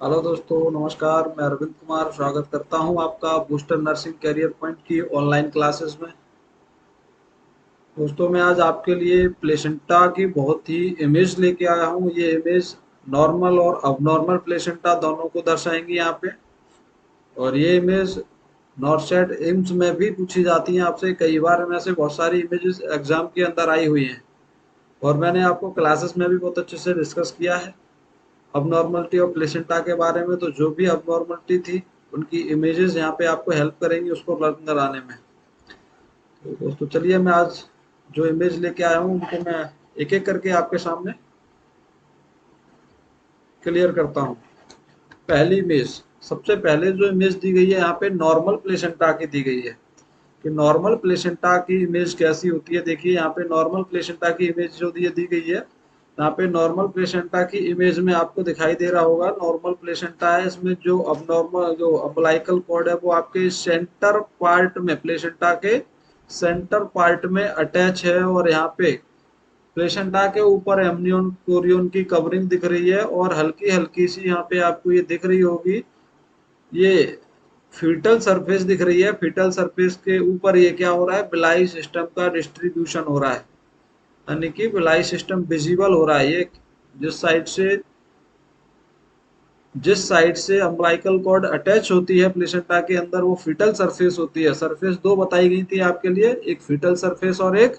Hello दोस्तों, नमस्कार। मैं अरविंद कुमार स्वागत करता हूं आपका बूस्टर नर्सिंग कैरियर पॉइंट की ऑनलाइन क्लासेस में। दोस्तों, मैं आज आपके लिए प्लेसेंटा की बहुत ही इमेज लेके आया हूं। ये इमेज नॉर्मल और अबनॉर्मल प्लेसेंटा दोनों को दर्शाएंगी यहाँ पे। और ये इमेज नॉर्सेट एम्स में भी पूछी जाती हैं आपसे। कई बार में से बहुत सारी इमेजेस एग्जाम के अंदर आई हुई हैं और मैंने आपको क्लासेस में भी बहुत अच्छे से डिस्कस किया है अबनॉर्मलिटी और प्लेसेंटा के बारे में। तो जो भी अबनॉर्मलिटी थी उनकी इमेजेस यहाँ पे आपको हेल्प करेंगी उसको लर्न कराने में। तो दोस्तों चलिए, मैं आज जो इमेज लेके आया हूँ उनको मैं एक एक करके आपके सामने क्लियर करता हूँ। पहली इमेज, सबसे पहले जो इमेज दी गई है यहाँ पे नॉर्मल प्लेसेंटा की दी गई है कि नॉर्मल प्लेसेंटा की इमेज कैसी होती है। देखिए यहाँ पे नॉर्मल प्लेसेंटा की इमेज जो दी गई है, यहाँ पे नॉर्मल प्लेसेंटा की इमेज में आपको दिखाई दे रहा होगा नॉर्मल प्लेसेंटा है। इसमें जो अब नॉर्मल जो अम्बिलाइकल कॉर्ड है वो आपके सेंटर पार्ट में, प्लेसेंटा के सेंटर पार्ट में अटैच है। और यहाँ पे प्लेसेंटा के ऊपर एमनियोन कोरियोन की कवरिंग दिख रही है और हल्की हल्की सी यहाँ पे आपको ये दिख रही होगी, ये फीटल सरफेस दिख रही है। फीटल सरफेस के ऊपर ये क्या हो रहा है, बिलाई सिस्टम का डिस्ट्रीब्यूशन हो रहा है, यानी कि बिलाई सिस्टम विजिबल हो रहा है। ये जिस साइड से जिस साइड से अम्बिलाइकल कॉर्ड अटैच होती है प्लेसेंटा के अंदर, वो फीटल सरफेस होती है। सरफेस दो बताई गई थी आपके लिए, एक फीटल सरफेस और एक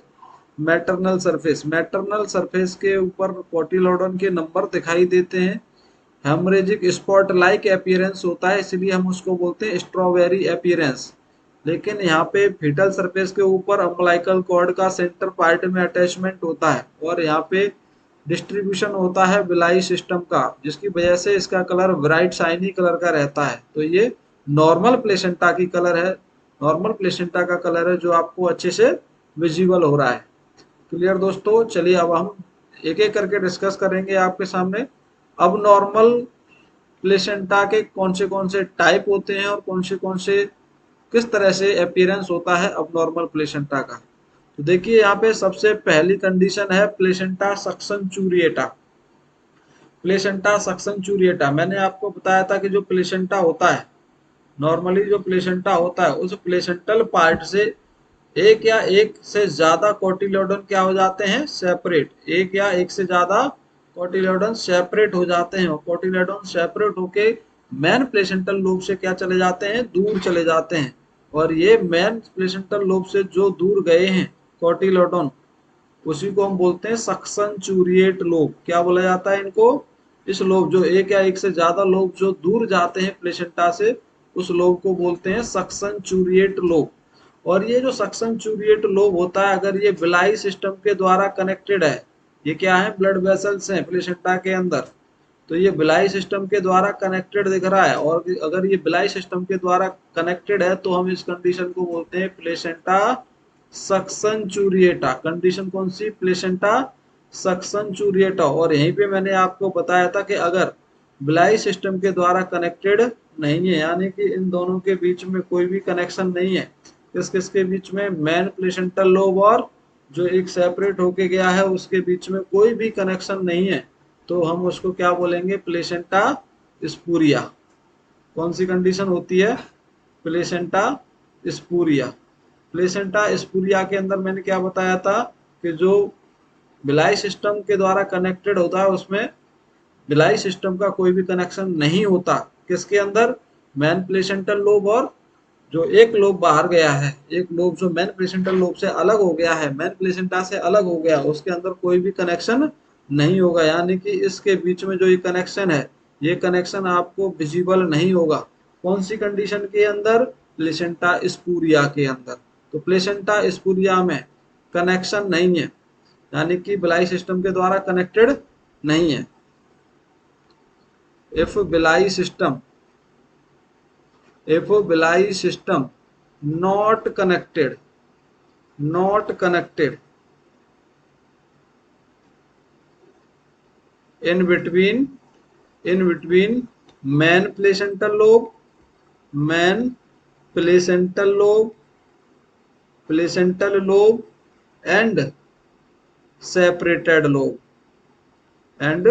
मैटरनल सरफेस। मैटरनल सरफेस के ऊपर कोटिलोडन के नंबर दिखाई देते हैं। हेमरेजिक स्पॉट लाइक अपीयरेंस होता है, इसलिए हम उसको बोलते हैं स्ट्रॉबेरी अपीयरेंस। लेकिन यहाँ पे फीटल सरफेस के ऊपर अम्बिलाइकल कॉर्ड का सेंटर पार्ट में अटैचमेंट होता है और यहाँ पे डिस्ट्रीब्यूशन होता है बिलाई सिस्टम का, जिसकी वजह से इसका कलर ब्राइट शाइनी कलर का रहता है। तो ये नॉर्मल प्लेसेंटा की कलर है, नॉर्मल प्लेसेंटा का कलर है जो आपको अच्छे से विजिबल हो रहा है। क्लियर दोस्तों? चलिए अब हम एक एक करके डिस्कस करेंगे आपके सामने। अब नॉर्मल प्लेसेंटा के कौन से टाइप होते हैं और कौन से किस तरह से अपीयरेंस होता है अब नॉर्मल प्लेसेंटा का। तो देखिए यहाँ पे सबसे पहली कंडीशन है प्लेसेंटा सक्शन चूरिएटा। प्लेसेंटा सक्शन चूरिएटा, मैंने आपको बताया था कि जो प्लेसेंटा होता है, नॉर्मली जो प्लेसेंटा होता है उस प्लेसेंटल पार्ट से एक या एक से ज्यादा कोटिलोडन क्या हो जाते हैं, सेपरेट। एक या एक से ज्यादा कोटिलोडन सेपरेट हो जाते हैं और कोटिलोडन सेपरेट होके मैन प्लेसेंटल लोब से क्या चले जाते हैं, दूर चले जाते हैं। और ये मैन प्लेसेंटल लोब से जो दूर गए हैं कोटिलोडन, उसी को हम बोलते हैं सक्शन चूरिएट लोब। क्या बोला जाता है इनको? इस लोब, जो एक या एक से ज्यादा लोब जो दूर जाते हैं प्लेसेंटा से, उस लोब को बोलते हैं सक्शन चूरिएट लोब। और ये जो सक्शन चूरिएट लोब होता है, अगर ये बिलाई सिस्टम के द्वारा कनेक्टेड है, ये क्या है, ब्लड वेसल्स हैं प्लेसेंटा के अंदर, तो ये बिलाई सिस्टम के द्वारा कनेक्टेड दिख रहा है। और अगर ये बिलाई सिस्टम के द्वारा कनेक्टेड है तो हम इस कंडीशन को बोलते हैं प्लेसेंटा सक्शन चूरिएटा। कंडीशन कौन सी? Placenta suction चूरिएटा। और यहीं पे मैंने आपको बताया था कि अगर बिलाई सिस्टम के द्वारा कनेक्टेड नहीं है, यानी कि इन दोनों के बीच में कोई भी कनेक्शन नहीं है, किस किस के बीच में, मैन प्लेसेंटल लोब और जो एक सेपरेट होके गया है उसके बीच में कोई भी कनेक्शन नहीं है, तो हम उसको क्या बोलेंगे, प्लेसेंटा स्पूरिया। कौन सी कंडीशन होती है? प्लेसेंटा स्पूरिया। प्लेसेंटा स्पूरिया के अंदर मैंने क्या बताया था कि जो बिलाई सिस्टम के द्वारा कनेक्टेड होता है उसमें बिलाई सिस्टम का कोई भी कनेक्शन नहीं होता। किसके अंदर? मैन प्लेसेंटल लोब और जो एक लोब बाहर गया है, एक लोब जो मैन प्लेसेंटल लोब से अलग हो गया है, मैन प्लेसेंटा से अलग हो गया, उसके अंदर कोई भी कनेक्शन नहीं होगा। यानी कि इसके बीच में जो ये कनेक्शन है, ये कनेक्शन आपको विजिबल नहीं होगा। कौन सी कंडीशन के अंदर? प्लेसेंटा स्पूरिया के अंदर। तो प्लेसेंटा स्पूरिया में कनेक्शन नहीं है, यानी कि बिलाई सिस्टम के द्वारा कनेक्टेड नहीं है। इफ बिलाई system, if Villi system not connected, not connected in between, in between main placental lobe, main placental lobe, placental lobe and separated lobe, and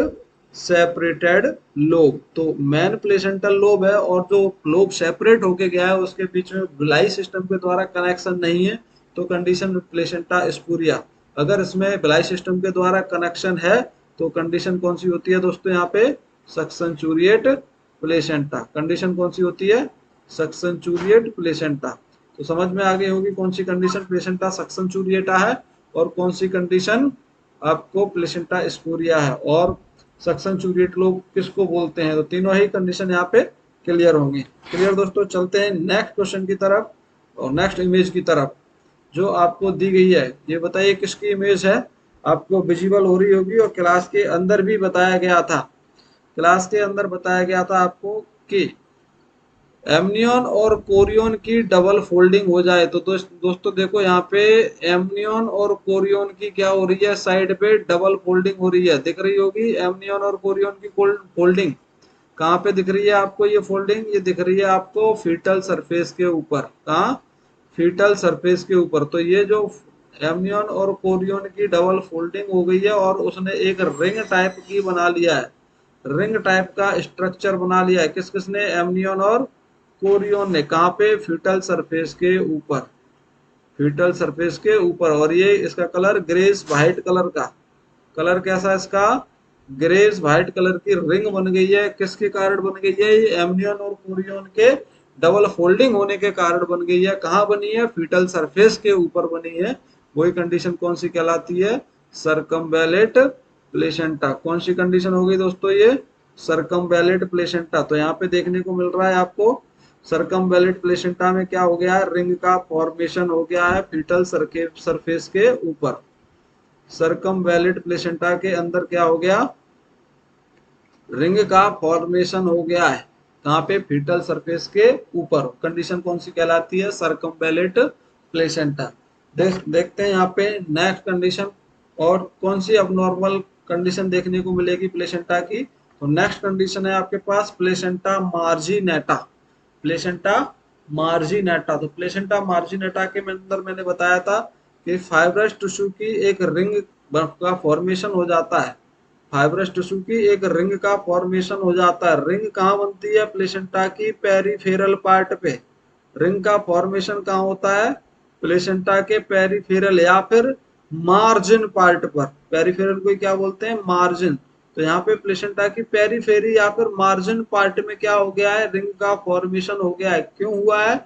separated lobe. तो मेन प्लेसेंटल लोब है और जो lobe separate होके गया है उसके बीच में villi system के द्वारा कनेक्शन नहीं है, तो कंडीशन प्लेसेंटा स्पूरिया। अगर इसमें विलाई सिस्टम के द्वारा कनेक्शन है तो कंडीशन कौन सी होती है दोस्तों, यहाँ पे सक्सेंचुरिएट प्लेसेंटा। कंडीशन कौन सी होती है, सक्सेंचुरिएट प्लेसेंटा। तो समझ में आ गई होगी कौन सी कंडीशन प्लेसेंटा सक्सेंचुरिएटा है और कौन सी कंडीशन आपको प्लेसेंटा स्पूरिया है, और सक्शन चूरिएट लोग किसको बोलते हैं। तो तीनों ही कंडीशन यहाँ पे क्लियर होंगी। क्लियर दोस्तों, चलते हैं नेक्स्ट क्वेश्चन की तरफ और नेक्स्ट इमेज की तरफ जो आपको दी गई है। ये बताइए किसकी इमेज है, आपको विजिबल हो रही होगी और क्लास के अंदर भी बताया गया था। क्लास के अंदर बताया गया था आपको कि एमनियन और कोरियन की डबल फोल्डिंग हो जाए तो दोस्तों देखो यहाँ पे एमनियन और कोरियन की क्या हो रही है, साइड पे डबल फोल्डिंग हो रही है, दिख रही होगी एमनियन और कोरियन की फोल्डिंग। कहाँ पे दिख रही है आपको ये फोल्डिंग, ये दिख रही है आपको फीटल सरफेस के ऊपर। कहाँ, फीटल सरफेस के ऊपर। तो ये जो एमनियन और कोरियन की डबल फोल्डिंग हो गई है और उसने एक रिंग टाइप की बना लिया है, रिंग टाइप का स्ट्रक्चर बना लिया है। किस किसने, एमनियन और कोरियन ने। कहाँ पे, फीटल सरफेस के ऊपर, फीटल सरफेस के ऊपर। और ये इसका कलर ग्रेस व्हाइट कलर का, कलर कैसा इसका, ग्रेस व्हाइट कलर की रिंग बन गई है। किसके कारण बन गई है, ये एमनियन और कोरियन के डबल फोल्डिंग होने के कारण बन गई है। कहाँ बनी है, फीटल सरफेस के ऊपर बनी है। वही कंडीशन कौन सी कहलाती है, सरकमवैलेट प्लेसेंटा। कौन सी कंडीशन होगी दोस्तों, ये सरकमवैलेट प्लेसेंटा। तो यहाँ पे देखने को मिल रहा है आपको सरकमवैलेट प्लेसेंटा में क्या हो गया है, रिंग का फॉर्मेशन हो गया है फीटल सरफेस के ऊपर। सरकमवैलेट प्लेसेंटा के अंदर क्या हो गया, रिंग का फॉर्मेशन हो गया है। कहाँ पे, फीटल सरफेस के ऊपर। कंडीशन कौन सी कहलाती है, सरकमवैलेट प्लेसेंटा। देखते हैं यहाँ पे नेक्स्ट कंडीशन और कौन सी अबनॉर्मल कंडीशन देखने को मिलेगी प्लेसेंटा की। तो नेक्स्ट कंडीशन है आपके पास प्लेसेंटा मार्जिनेटा। प्लेसेंटा मार्जिनेटा। तो प्लेसेंटा मार्जिनेटा के अंदर मैंने बताया था कि फाइब्रस टिश्यू की एक रिंग का फॉर्मेशन हो जाता है, फाइब्रस टिश्यू की एक रिंग का फॉर्मेशन हो जाता है। रिंग कहाँ बनती है, प्लेसेंटा की पेरिफेरल पार्ट पे। रिंग का फॉर्मेशन कहाँ होता है, प्लेसेंटा के पेरिफेरल या फिर मार्जिन पार्ट पर। पेरिफेरल को क्या बोलते हैं, मार्जिन। तो यहाँ पे प्लेसेंटा की पेरीफेरी या फिर मार्जिन पार्ट में क्या हो गया है, रिंग का फॉर्मेशन हो गया है। क्यों हुआ है,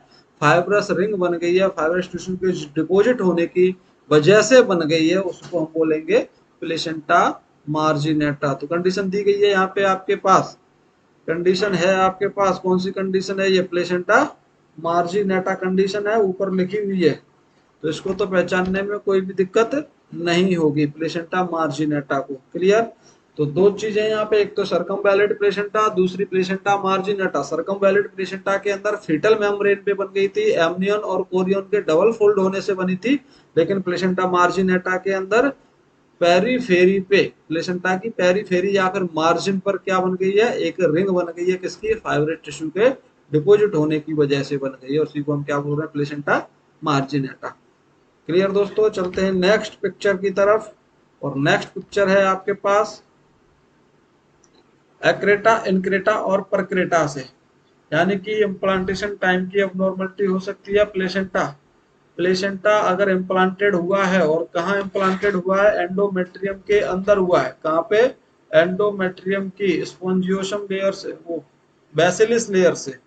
फाइब्रस रिंग बन गई है, फाइब्रस टिश्यू के डिपोजिट होने की वजह से बन गई है, उसको हम बोलेंगे प्लेसेंटा मार्जिनेटा। तो कंडीशन दी गई है यहाँ पे आपके पास, कंडीशन है आपके पास, कौन सी कंडीशन है, ये प्लेसेंटा मार्जिनेटा कंडीशन है, ऊपर लिखी हुई है। तो इसको तो पहचानने में कोई भी दिक्कत नहीं होगी, प्लेसेंटा मार्जिनेटा को। क्लियर। तो दो चीजें यहाँ पे, एक तो सरकमवैलेट प्लेसेंटा, दूसरी प्लेसेंटा मार्जिनेटा। सरकमवैलेट प्लेसेंटा के अंदर फीटल मेम्ब्रेन पे बन गई थी, एमनियन और कोरियन के डबल फोल्ड होने से बनी थी। लेकिन प्लेसेंटा मार्जिनेटा के अंदर पेरीफेरी पे, प्लेसेंटा की पेरीफेरी या फिर मार्जिन पर क्या बन गई है, एक रिंग बन गई है। किसकी, फाइब्रस टिश्यू के डिपोजिट होने की वजह से बन गई है, उसी को हम क्या बोल रहे हैं, प्लेसेंटा मार्जिनेटा। क्लियर दोस्तों, चलते हैं नेक्स्ट पिक्चर की तरफ। और नेक्स्ट पिक्चर है आपके पास एक्रेटा, इनक्रेटा और परक्रेटा से, यानी कि इम्प्लांटेशन टाइम की अबनॉर्मलिटी हो सकती है प्लेसेंटा। प्लेसेंटा अगर इम्प्लांटेड हुआ है, और कहाँ इम्प्लांटेड हुआ है, एंडोमेट्रियम के अंदर हुआ है। कहाँ पे, एंडोमेट्रियम की स्पोंजियोसम लेयर से, वो बेसिलिस लेयर से,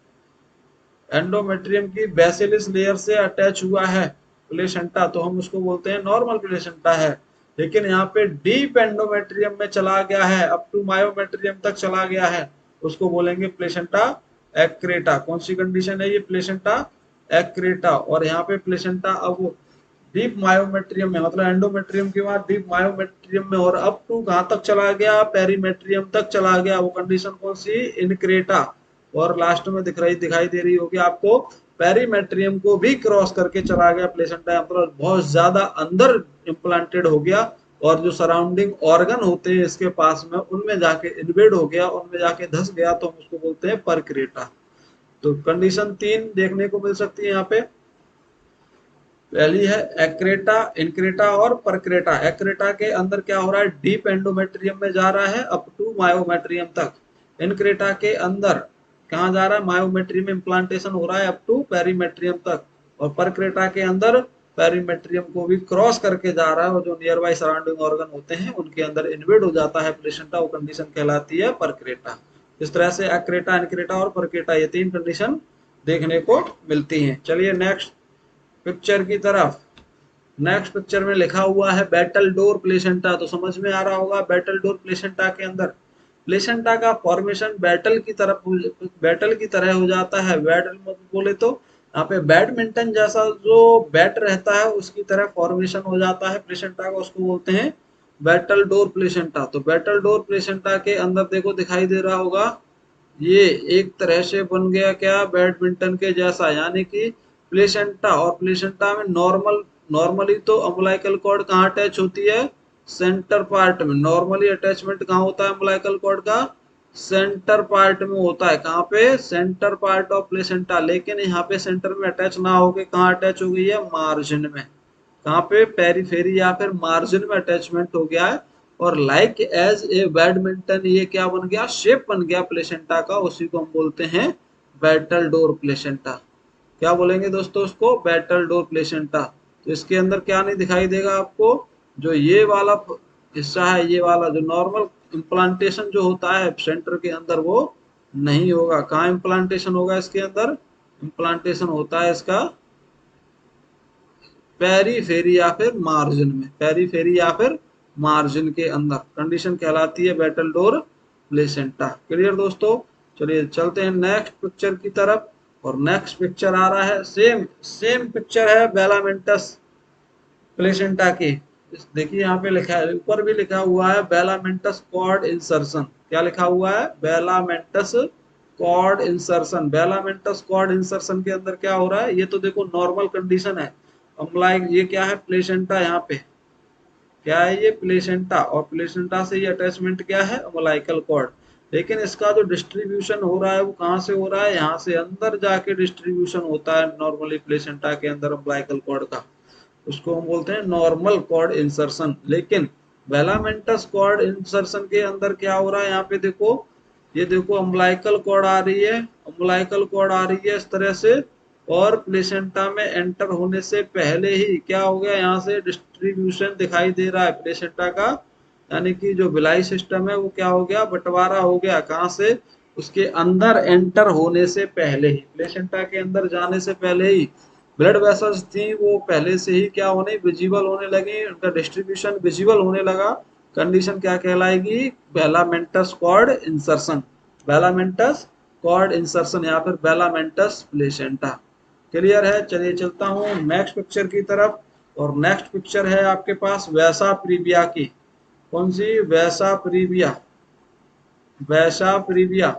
एंडोमेट्रियम की बेसिलिस लेयर से अटैच हुआ है प्लेसेंटा, तो हम उसको बोलते हैं नॉर्मल प्लेसेंटा है। लेकिन यहाँ पे डीप एंडोमेट्रियम में चला गया है, अप टू मायोमेट्रियम तक चला गया है, उसको बोलेंगे प्लेसेंटा एक्रेटा। कौन सी कंडीशन है ये, प्लेसेंटा एक्रेटा। और यहाँ पे प्लेसेंटा अब डीप मायोमेट्रियम में, मतलब एंडोमेट्रियम के बाद डीप मायोमेट्रियम में, और अप टू कहाँ तक चला गया, पेरीमेट्रियम तक चला गया। वो कंडीशन कौन सी, इनक्रेटा। और लास्ट में दिखाई दे रही होगी आपको, पेरीमेट्रियम को भी क्रॉस करके चला गया प्लेसेंटा, मतलब बहुत ज्यादा अंदर इम्प्लांटेड हो गया, और जो सराउंडिंग ऑर्गन होते हैं इसके पास में, उनमें जाके इन्वेड हो गया, उनमें जाके धस गया, तो हम उसको बोलते हैं परक्रेटा। तो कंडीशन 3 देखने को मिल सकती है यहाँ पे। पहली है एक्रेटा, इनक्रेटा और परक्रेटा। एक्रेटा के अंदर क्या हो रहा है, डीप एंडोमेट्रियम में जा रहा है अप टू मायोमेट्रियम तक। इनक्रेटा के अंदर कहाँ जा रहा है, मायोमेट्रियम इम्प्लांटेशन हो रहा है अप टू पेरीमेट्रियम तक। और परक्रेटा के अंदर पेरीमेट्रियम को भी क्रॉस करके जा रहा है और जो नियर बाई सराउंडिंग ऑर्गन होते हैं उनके अंदर इन्वेड हो जाता है प्लेसेंटा, वो कंडीशन कहलाती है परक्रेटा। इस तरह से एक्रेटा, इनक्रेटा और परक्रेटा ये तीन कंडीशन देखने को मिलती हैं। चलिए नेक्स्ट पिक्चर की तरफ। नेक्स्ट पिक्चर में लिखा हुआ है बैटल डोर प्लेसेंटा, तो समझ में आ रहा होगा बैटल डोर प्लेसेंटा के अंदर प्लेसेंटा का फॉर्मेशन बैटल की तरह हो जाता है। बैटल बोले तो यहाँ पे बैडमिंटन जैसा जो बैट रहता है उसकी तरह फॉर्मेशन हो जाता है प्लेसेंटा का, उसको बोलते हैं बैटल डोर प्लेसेंटा। तो बैटल डोर प्लेसेंटा के अंदर देखो दिखाई दे रहा होगा, ये एक तरह से बन गया क्या, बैडमिंटन के जैसा। यानी कि प्लेसेंटा, और प्लेसेंटा में नॉर्मली तो अम्बिलाइकल कॉर्ड कहाँ अटैच होती है, सेंटर पार्ट में। नॉर्मली अटैचमेंट कहाँ होता है अम्बिलाइकल कॉर्ड का, सेंटर पार्ट में होता है। कहाँ पे, सेंटर पार्ट ऑफ प्लेसेंटा। लेकिन यहाँ पे सेंटर में अटैच ना होके कहाँ अटैच हो गई है, मार्जिन में। कहाँ पे, पेरीफेरी या फिर मार्जिन में अटैचमेंट हो गया है। और लाइक एज ए बैडमिंटन ये क्या बन गया, शेप बन गया प्लेसेंटा का, उसी को हम बोलते हैं बैटल डोर प्लेसेंटा। क्या बोलेंगे दोस्तों उसको, बैटल डोर प्लेसेंटा। तो इसके अंदर क्या नहीं दिखाई देगा आपको, जो ये वाला हिस्सा है, ये वाला जो नॉर्मल इम्प्लांटेशन जो होता है सेंटर के अंदर वो नहीं होगा। कहाँ इम्प्लांटेशन होगा इसके अंदर, इम्प्लांटेशन होता है इसका पेरीफेरी या फिर मार्जिन में, पेरीफेरी या फिर मार्जिन के अंदर। कंडीशन कहलाती है बैटल डोर प्लेसेंटा। क्लियर दोस्तों। चलिए चलते हैं नेक्स्ट पिक्चर की तरफ। और नेक्स्ट पिक्चर आ रहा है, सेम सेम पिक्चर है बेलामेंटस प्लेसेंटा की। देखिए यहाँ पे लिखा है, ऊपर भी लिखा हुआ है बेलामेंटस कॉर्ड इंसर्शन। क्या लिखा हुआ है, बेलामेंटस कॉर्ड इंसर्शन। बेलामेंटस कॉर्ड इंसर्शन के अंदर क्या हो रहा है, ये तो देखो नॉर्मल कंडीशन है। अम्लाइक ये क्या है, प्लेसेंटा। यहाँ पे क्या है, ये प्लेसेंटा। और प्लेसेंटा से ये अटैचमेंट क्या है, अम्लाइकल कॉर्ड। लेकिन इसका जो डिस्ट्रीब्यूशन हो रहा है वो कहाँ से हो रहा है, यहाँ से अंदर जाके डिस्ट्रीब्यूशन होता है नॉर्मली प्लेसेंटा के अंदर अम्लाइकल कॉर्ड का। उसको हम बोलते हैं नॉर्मल कॉर्ड इंसर्शन। लेकिन वेलामेंटस कॉर्ड इंसर्शन के अंदर क्या हो रहा है, यहाँ पे देखो, ये देखो अम्बिलाइकल कॉर्ड आ रही है, अम्बिलाइकल कॉर्ड आ रही है इस तरह से। और प्लेसेंटा में एंटर होने से पहले ही क्या हो गया, यहाँ से डिस्ट्रीब्यूशन दिखाई दे रहा है प्लेसेंटा का। यानी कि जो बिलाई सिस्टम है वो क्या हो गया, बंटवारा हो गया। कहाँ से, उसके अंदर एंटर होने से पहले ही, प्लेसेंटा के अंदर जाने से पहले ही ब्लड वेसल्स थी वो पहले से ही क्या होने, विजिबल होने लगी, उनका डिस्ट्रीब्यूशन विजिबल होने लगा। कंडीशन क्या कहलाएगी, बेलामेंटस कॉर्ड इंसर्शन। बेलामेंटस कॉर्ड इंसर्शन या फिर बेलामेंटस प्लेसेंटा। क्लियर है। चलिए चलता हूँ नेक्स्ट पिक्चर की तरफ। और नेक्स्ट पिक्चर है आपके पास वैसा प्रीविया की। कौन सी, वैसा प्रीविया। वैसा प्रीविया,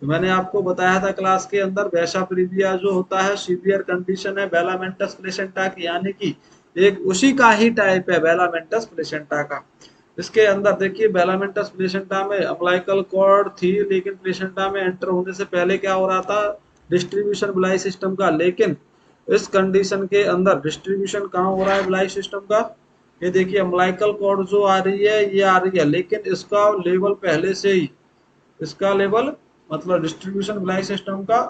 तो मैंने आपको बताया था क्लास के अंदर, वैसा प्रीविया जो होता है सीवियर कंडीशन है बेलामेंटस प्लेसेंटा की। यानी कि एक उसी का ही टाइप है बेलामेंटस प्लेसेंटा का। इसके अंदर देखिए बेलामेंटस प्लेसेंटा में अम्बिलाइकल कॉर्ड थी, लेकिन प्लेसेंटा में एंटर होने से पहले क्या हो रहा था, डिस्ट्रीब्यूशन बिलाई सिस्टम का। लेकिन इस कंडीशन के अंदर डिस्ट्रीब्यूशन कहाँ हो रहा है बिलाई सिस्टम का, ये देखिए अम्बिलाइकल कॉर्ड जो आ रही है ये आ रही है, लेकिन इसका लेवल पहले से ही, इसका लेवल मतलब डिस्ट्रीब्यूशन बिलाई सिस्टम का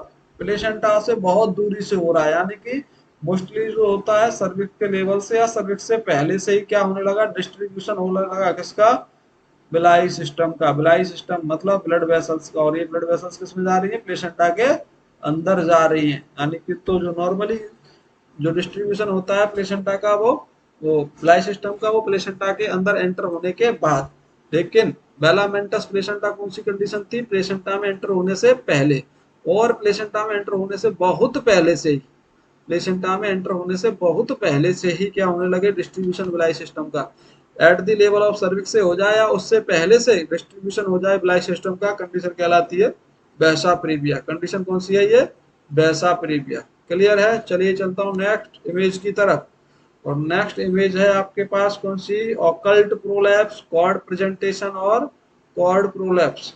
प्लेसेंटा से बहुत दूरी से हो रहा है। यानी कि मोस्टली जो होता है सर्विक्स के लेवल से या सर्विक्स से पहले से ही क्या होने लगा, डिस्ट्रीब्यूशन होने लगा किसका, बिलाई सिस्टम का। बिलाई सिस्टम मतलब ब्लड वेसल्स का। और ये ब्लड वेसल्स किसमें जा रही है, प्लेसेंटा के अंदर जा रही है। यानी कि तो जो नॉर्मली जो डिस्ट्रीब्यूशन होता है प्लेसेंटा का वो बिलाई सिस्टम का वो प्लेसेंटा के अंदर एंटर होने के बाद। लेकिन बेलामेंटस प्लेसेंटा कौन सी कंडीशन थी, प्लेसेंटा में एंटर होने से पहले। और प्लेसेंटा में एंटर होने से बहुत पहले से ही, प्लेसेंटा में एंटर होने से बहुत पहले से ही क्या होने लगे, डिस्ट्रीब्यूशन बिलाई सिस्टम का। At the level of cervix से हो जाए या उससे पहले से डिस्ट्रीब्यूशन हो जाए बिलाई सिस्टम का, कंडीशन कहलाती है वैसा प्रीविया। कंडीशन कौन सी है, ये वैसा प्रीविया। क्लियर है। चलिए चलता हूँ नेक्स्ट इमेज की तरफ। और नेक्स्ट इमेज है आपके पास कौन सी, ऑकल्ट प्रोलैप्स, कॉर्ड प्रेजेंटेशन और कॉर्ड प्रोलैप्स।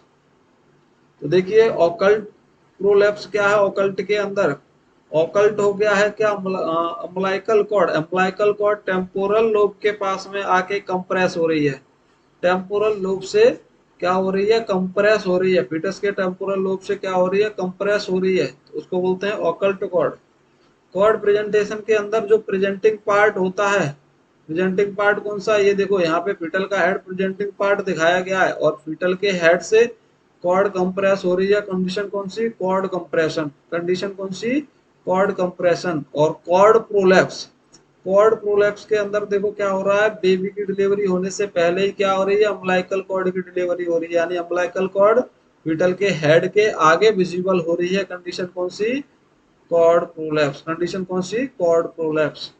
तो देखिए ऑकल्ट प्रोलैप्स क्या है, ऑकल्ट के अंदर ऑकल्ट हो गया है क्या, अम्बिलाइकल कॉर्ड। अम्बिलाइकल कॉर्ड टेम्पोरल लोब के पास में आके कंप्रेस हो रही है, टेम्पोरल लोब से क्या हो रही है, कंप्रेस हो रही है, फीटस के टेम्पोरल लोब से क्या हो रही है, कंप्रेस हो रही है, तो उसको बोलते हैं ऑकल्ट कॉर्ड। कॉर्ड प्रेजेंटेशन के अंदर जो प्रेजेंटिंग पार्ट होता है, प्रेजेंटिंग पार्ट कौन सा, ये देखो यहाँ पे फीटल का हेड प्रेजेंटिंग पार्ट दिखाया गया है, और फीटल के हेड से कॉर्ड कंप्रेस हो रही है, कंडीशन कौन सी, कॉर्ड कंप्रेशन, कंडीशन कौन सी, कॉर्ड कंप्रेशन। और कॉर्ड प्रोलैप्स, कॉर्ड प्रोलैप्स के अंदर देखो क्या हो रहा है, बेबी की डिलीवरी होने से पहले ही क्या हो रही है, अम्बिलाइकल कॉर्ड की डिलीवरी हो रही है, यानी अम्बिलाइकल कॉर्ड फीटल के हेड के आगे विजिबल हो रही है, कंडीशन कौन सी, कॉर्ड प्रोलैप्स, कंडीशन कौन सी, कॉर्ड प्रोलैप्स।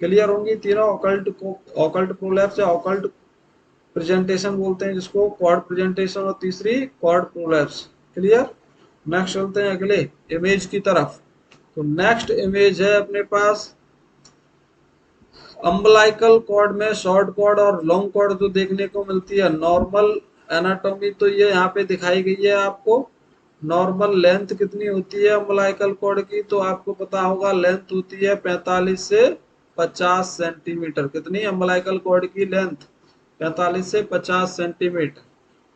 क्लियर होंगी तीनों, ऑकल्ट को ऑकल्ट प्रोलैप्स या ऑकल्ट प्रेजेंटेशन बोलते हैं जिसको, कॉर्ड प्रेजेंटेशन, और तीसरी कॉर्ड प्रोलैप्स। क्लियर। नेक्स्ट चलते हैं अगले इमेज की तरफ। तो नेक्स्ट इमेज है अपने पास अम्बलाइकल कॉर्ड में शॉर्ट कॉर्ड और लॉन्ग कॉर्ड जो देखने को मिलती है। नॉर्मल एनाटॉमी तो ये यहाँ पे दिखाई गई है आपको। नॉर्मल लेंथ कितनी होती है अम्बलाइकल कॉर्ड की, तो आपको पता होगा लेंथ होती है 45 से 50 सेंटीमीटर। कितनी अम्बलाइकल कॉर्ड की लेंथ, 45 से 50 सेंटीमीटर।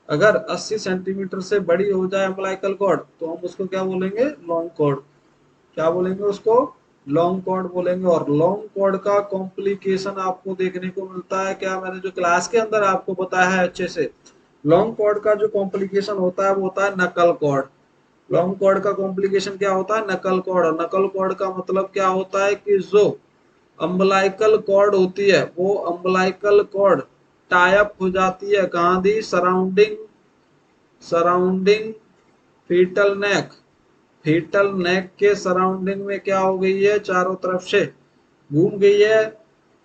अगर 80 सेंटीमीटर से बड़ी हो जाए अम्बलाइकल कॉर्ड तो हम उसको क्या बोलेंगे, लॉन्ग कॉर्ड। क्या बोलेंगे उसको, लॉन्ग कॉर्ड बोलेंगे। और लॉन्ग कॉर्ड का कॉम्प्लिकेशन आपको देखने को मिलता है क्या, मैंने जो क्लास के अंदर आपको बताया है अच्छे से, लॉन्ग कॉर्ड का जो कॉम्प्लिकेशन होता है वो होता है नकल कॉर्ड। लॉन्ग कॉर्ड का कॉम्प्लिकेशन क्या होता है, नकल कॉर्ड। और नकल कॉर्ड का मतलब क्या होता है कि जो अम्बलाइकल कॉर्ड होती है वो अम्बलाइकल कॉर्ड टाइप हो जाती है कहाँ दी, सराउंडिंग, सराउंडिंग फीटल नेक। फीटल नेक के सराउंडिंग में क्या हो गई है, चारों तरफ से घूम गई है,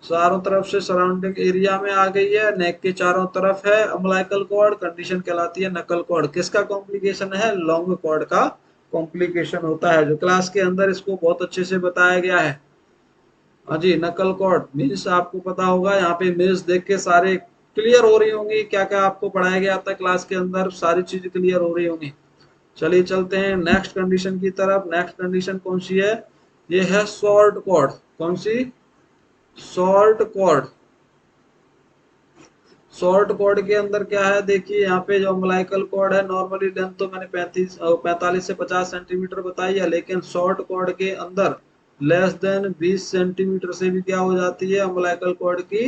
चारों तरफ से सराउंडिंग एरिया में आ गई है, नेक के चारों तरफ है अम्बलाइकल कॉर्ड, कंडीशन कहलाती है नकल कॉर्ड। किसका कॉम्प्लिकेशन है, लॉन्ग कॉर्ड का कॉम्प्लिकेशन होता है, जो क्लास के अंदर इसको बहुत अच्छे से बताया गया है। हाँ जी, नकल कॉर्ड मीन्स आपको पता होगा, यहाँ पे मीन्स देख के सारे क्लियर हो रही होंगी, क्या क्या आपको पढ़ाया गया था क्लास के अंदर, सारी चीज क्लियर हो रही होंगी। चलिए चलते हैं नेक्स्ट कंडीशन की तरफ। नेक्स्ट कंडीशन कौन सी है, ये है शॉर्ट कॉर्ड। कौन सी, शॉर्ट कॉर्ड। शॉर्ट कॉर्ड के अंदर क्या है, देखिए यहाँ पे जो अम्बलाइकल कॉर्ड है, नॉर्मली लेंथ तो मैंने 45 से 50 सेंटीमीटर बताई है, लेकिन शॉर्ट कॉर्ड के अंदर लेस देन 20 सेंटीमीटर से भी क्या हो जाती है अम्बलाइकल कॉर्ड की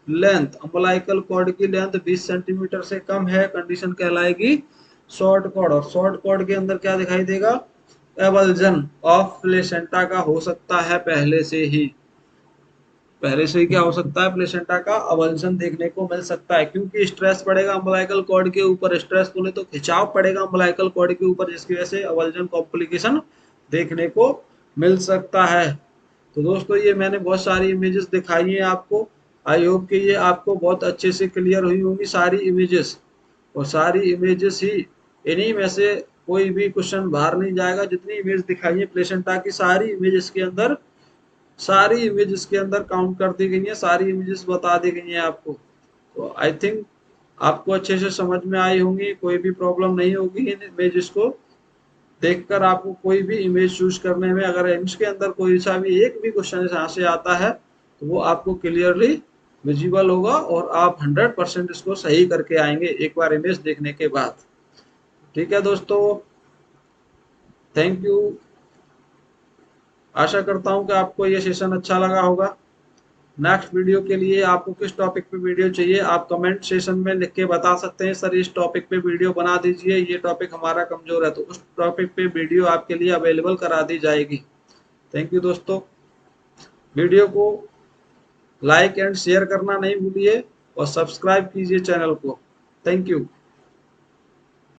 लेंथ। अम्बलाइकल कॉर्ड की लेंथ 20 सेंटीमीटर से कम है, कंडीशन कहलाएगी शॉर्ट कॉर्ड। और शॉर्ट कॉर्ड के अंदर क्या दिखाई देगा, एवल्जन ऑफ प्लेसेंटा का हो सकता है, पहले से ही, पहले से ही क्या हो सकता है, प्लेसेंटा का अवल्जन देखने को मिल सकता है, क्योंकि स्ट्रेस पड़ेगा अम्बलाइकल कॉर्ड के ऊपर, स्ट्रेस बोले तो खिंचाव पड़ेगा अम्बलाइकल कॉर्ड के ऊपर, जिसकी वजह से अवल्जन कॉम्प्लिकेशन देखने को मिल सकता है। तो दोस्तों ये मैंने बहुत सारी इमेजेस दिखाई है आपको, आई होप कि ये आपको बहुत अच्छे से क्लियर हुई होंगी सारी इमेजेस। और सारी इमेजेस ही, इन्हीं में से कोई भी क्वेश्चन बाहर नहीं जाएगा, जितनी इमेज दिखाई है प्लेसेंटा की सारी इमेजेस के अंदर, सारी इमेजेस के अंदर काउंट कर दी गई है, सारी इमेजेस बता दी गई हैं आपको। तो आई थिंक आपको अच्छे से समझ में आई होंगी, कोई भी प्रॉब्लम नहीं होगी इन इमेजेस को देखकर। आपको कोई भी इमेज चूज करने में अगर इसके अंदर कोई सा भी एक भी क्वेश्चन यहाँ से आता है तो वो आपको क्लियरली विजिबल होगा, और आप 100% इसको सही करके आएंगे एक बार इमेज देखने के बाद। ठीक है दोस्तों, थैंक यू। आशा करता हूँ कि आपको ये सेशन अच्छा लगा होगा। नेक्स्ट वीडियो के लिए आपको किस टॉपिक पे वीडियो चाहिए, आप कमेंट सेशन में लिख के बता सकते हैं, सर इस टॉपिक पे वीडियो बना दीजिए, ये टॉपिक हमारा कमजोर है, तो उस टॉपिक पे वीडियो आपके लिए अवेलेबल करा दी जाएगी। थैंक यू दोस्तों, वीडियो को लाइक एंड शेयर करना नहीं भूलिए, और सब्सक्राइब कीजिए चैनल को। Thank you.